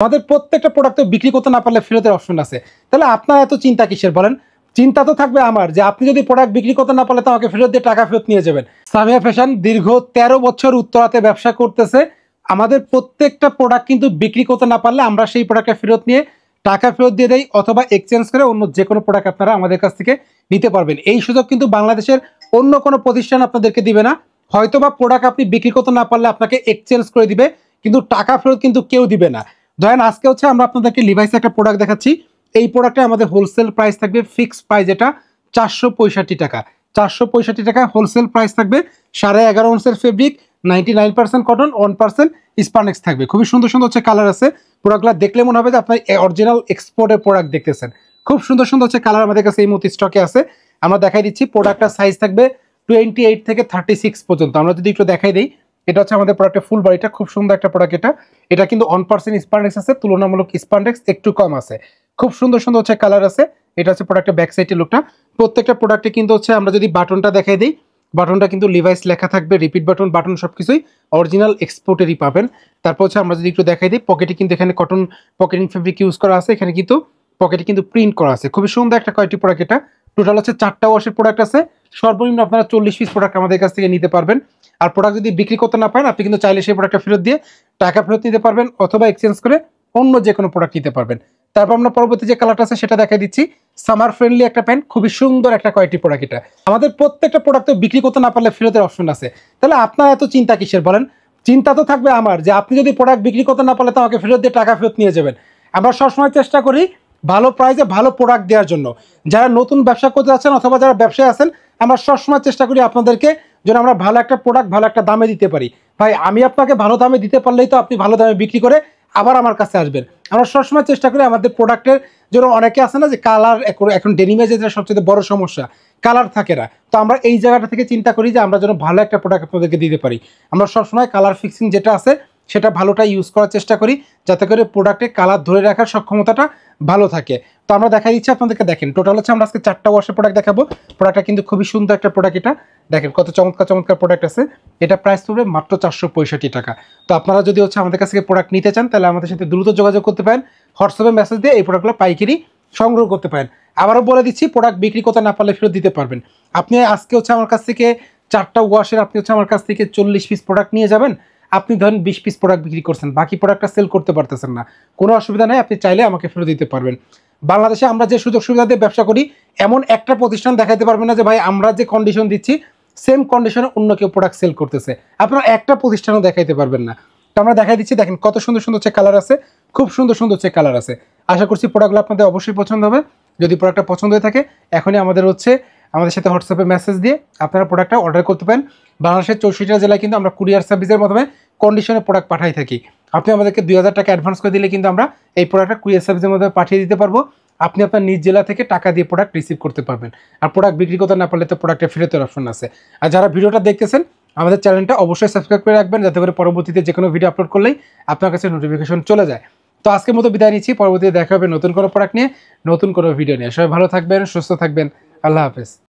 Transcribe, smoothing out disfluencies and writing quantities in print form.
আমাদের প্রত্যেকটা প্রোডাক্ট বিক্রি করতে না পারলে ফেরতের অপশন আছে। তাহলে আপনার এত চিন্তা কিসের বলেন? চিন্তা তো থাকবে আমার যে আপনি যদি প্রোডাক্ট বিক্রি করতে না পারলে তো আমাকে ফেরত দিয়ে টাকা ফেরত নিয়ে যাবেন। সামিয়া ফ্যাশন দীর্ঘ 13 বছর উত্তরাতে ব্যবসা করতেছে। আমাদের প্রত্যেকটা প্রোডাক্ট কিন্তু বিক্রি করতে না পারলে আমরা সেই প্রোডাক্টটা ফেরত নিয়ে টাকা ফেরত দিয়ে দেই, অথবা এক্সচেঞ্জ করে অন্য যে কোনো প্রোডাক্ট আপনারা আমাদের কাছ থেকে নিতে পারবেন। এই সুযোগ কিন্তু বাংলাদেশের অন্য কোনো প্রতিষ্ঠান আপনাদেরকে দিবে না। হয়তোবা প্রোডাক্ট আপনি বিক্রি করতে না পারলে আপনাকে এক্সচেঞ্জ করে দিবে, কিন্তু টাকা ফেরত কিন্তু কেউ দিবে না। ধরেন আজকে হচ্ছে আমরা আপনাদেরকে লিভাইস একটা প্রোডাক্ট দেখাচ্ছি। এই প্রোডাক্টে আমাদের হোলসেল প্রাইস থাকবে, ফিক্সড প্রাইস এটা 465 টাকা। 465 টাকা হোলসেল প্রাইস থাকবে। 11.5 আউন্সের ফেব্রিক, 99% কটন, 1% স্পানেক্স থাকবে। খুবই সুন্দর সুন্দর হচ্ছে কালার আছে। প্রোডাক্টগুলো দেখলে মনে হবে যে আপনার অরিজিনাল এক্সপোর্টের প্রোডাক্ট দেখতেছেন। খুব সুন্দর সুন্দর হচ্ছে কালার আমাদের কাছে এই মুহূর্তে স্টকে আছে। আমরা দেখাই দিচ্ছি। প্রোডাক্টটার সাইজ থাকবে 28 থেকে 36 পর্যন্ত। আমরা যদি একটু দেখাই দিই, এটা হচ্ছে আমাদের প্রোডাক্টের ফুল বডিটা। খুব সুন্দর একটা প্রোডাক্ট এটা। এটা কিন্তু 1% স্পান্ডেক্স আছে, তুলনামূলক স্পান্ডেক্স একটু কম আছে। খুব সুন্দর সুন্দর হচ্ছে কালার আছে। এটা হচ্ছে প্রোডাক্টের ব্যাক সাইডের লুকটা। প্রত্যেকটা প্রোডাক্টে কিন্তু হচ্ছে আমরা যদি বাটনটা দেখাই দিই, বাটনটা কিন্তু লিভাইস লেখা থাকবে, রিপিট বাটন, বাটন সবকিছুই অরিজিনাল এক্সপোর্টেরই পাবেন। তারপর হচ্ছে আমরা যদি একটু দেখাই দিই, পকেটে কিন্তু এখানে কটন পকেটিং ফেব্রিক ইউজ করা আছে। এখানে কিন্তু পকেটে কিন্তু প্রিন্ট করা আছে। খুবই সুন্দর একটা কোয়ালিটি প্রোডাক্ট এটা। টোটাল হচ্ছে 4টা ওয়াশের প্রোডাক্ট আছে। সর্বনিম্ন আপনারা 40 পিস প্রোডাক্ট আমাদের কাছ থেকে নিতে পারবেন। আর প্রোডাক্ট যদি বিক্রি করতে না পারেন, আপনি কিন্তু চাইলে সেই প্রোডাক্টটা ফেরত দিয়ে টাকা ফেরত নিতে পারবেন, অথবা এক্সচেঞ্জ করে অন্য যে কোনো প্রোডাক্ট নিতে পারবেন। তারপর আমরা পরবর্তী যে কালারটা আছে সেটা দেখাই দিচ্ছি। সামার ফ্রেন্ডলি একটা প্যান্ট, খুবই সুন্দর একটা কোয়ালিটি প্রোডাক্ট এটা। আমাদের প্রত্যেকটা প্রোডাক্ট বিক্রি করতে না পারলে ফেরতের অপশন আছে। তাহলে আপনার এত চিন্তা কিসের বলেন? চিন্তা তো থাকবে আমার যে আপনি যদি প্রোডাক্ট বিক্রি করতে না পারলে তো আমাকে ফেরত দিয়ে টাকা ফেরত নিয়ে যাবেন। আমরা সবসময় চেষ্টা করি ভালো প্রাইসে ভালো প্রোডাক্ট দেওয়ার জন্য। যারা নতুন ব্যবসা করতে যাচ্ছেন অথবা যারা ব্যবসায় আছেন, আমরা সবসময় চেষ্টা করি আপনাদেরকে যেন আমরা ভালো একটা প্রোডাক্ট ভালো একটা দামে দিতে পারি। ভাই আমি আপনাকে ভালো দামে দিতে পারলেই তো আপনি ভালো দামে বিক্রি করে আবার আমার কাছে আসবেন। আমরা সবসময় চেষ্টা করি আমাদের প্রোডাক্টের জন্য, অনেকে আছে না যে কালার, এখন ডেনিমে যেটা সবচেয়ে বড় সমস্যা, কালার থাকে না। তো আমরা এই জায়গাটা থেকে চিন্তা করি যে আমরা যেন ভালো একটা প্রোডাক্ট আপনাদেরকে দিতে পারি। আমরা সবসময় কালার ফিক্সিং যেটা আছে সেটা ভালোটা ইউজ করার চেষ্টা করি, যাতে করে প্রোডাক্টে কালার ধরে রাখার সক্ষমতাটা ভালো থাকে। তো আমরা দেখাই দিচ্ছি আপনাদেরকে। দেখেন টোটাল হচ্ছে আমরা আজকে 4টা ওয়াশের প্রোডাক্ট দেখাবো। প্রোডাক্টটা কিন্তু খুবই সুন্দর একটা প্রোডাক্ট এটা। দেখেন কত চমৎকার চমৎকার প্রোডাক্ট আছে। এটা প্রাইস পড়বে মাত্র 465 টাকা। তো আপনারা যদি হচ্ছে আমাদের কাছ থেকে প্রোডাক্ট নিতে চান, তাহলে আমাদের সাথে দ্রুত যোগাযোগ করতে পারেন। হোয়াটসঅ্যাপে মেসেজ দিয়ে এই প্রোডাক্টগুলো পাইকারি সংগ্রহ করতে পারেন। আবারও বলে দিচ্ছি, প্রোডাক্ট বিক্রি করতে না পারলে ফেরত দিতে পারবেন। আপনি আজকে হচ্ছে আমার কাছ থেকে 4টা ওয়াশের, আপনি হচ্ছে আমার কাছ থেকে 40 পিস প্রোডাক্ট নিয়ে যাবেন। আপনি ধরেন 20 পিস প্রোডাক্ট বিক্রি করছেন, বাকি প্রোডাক্টটা সেল করতে পারতেছেন না, কোনো অসুবিধা নেই, আপনি চাইলে আমাকে ফেরত দিতে পারবেন। বাংলাদেশে আমরা যে সুযোগ সুবিধা দিয়ে ব্যবসা করি, এমন একটা প্রতিষ্ঠান দেখাতে পারবেন না যে ভাই আমরা যে কন্ডিশন দিচ্ছি সেম কন্ডিশনে অন্য কেউ প্রোডাক্ট সেল করতেছে। আপনারা একটা প্রতিষ্ঠানও দেখাইতে পারবেন না। তো আমরা দেখাই দিচ্ছি। দেখেন কত সুন্দর সুন্দর হচ্ছে কালার আছে, খুব সুন্দর সুন্দর হচ্ছে কালার আছে। আশা করছি প্রোডাক্টগুলো আপনাদের অবশ্যই পছন্দ হবে। যদি প্রোডাক্টটা পছন্দ হয়ে থাকে, এখনই আমাদের সাথে হোয়াটসঅ্যাপে মেসেজ দিয়ে আপনারা প্রোডাক্টটা অর্ডার করতে পারেন। বাংলাদেশের 64টা জেলায় কিন্তু আমরা কুরিয়ার সার্ভিসের মাধ্যমে কন্ডিশনে প্রোডাক্ট পাঠাই থাকি। আপনি আমাদেরকে 2000 টাকা অ্যাডভান্স করে দিলে কিন্তু আমরা এই প্রোডাক্টটা কুরিয়ার সার্ভিসের মাধ্যমে পাঠিয়ে দিতে পারবো। আপনি আপনার নিজ জেলা থেকে টাকা দিয়ে প্রোডাক্ট রিসিভ করতে পারবেন। আর প্রোডাক্ট বিক্রি করতে না পারলে তো প্রোডাক্টের ফেরতের অপশন আছে। আর যারা ভিডিওটা দেখতেছেন, আমাদের চ্যানেলটা অবশ্যই সাবস্ক্রাইব করে রাখবেন, যাতে করে পরবর্তীতে যে কোনো ভিডিও আপলোড করলেই আপনার কাছে নোটিফিকেশন চলে যায়। তো আজকের মতো বিদায় নিচ্ছি। পরবর্তীতে দেখা হবে নতুন কোনো প্রোডাক্ট নিয়ে, নতুন কোনো ভিডিও নিয়ে। সবাই ভালো থাকবেন, সুস্থ থাকবেন। আল্লাহ হাফেজ।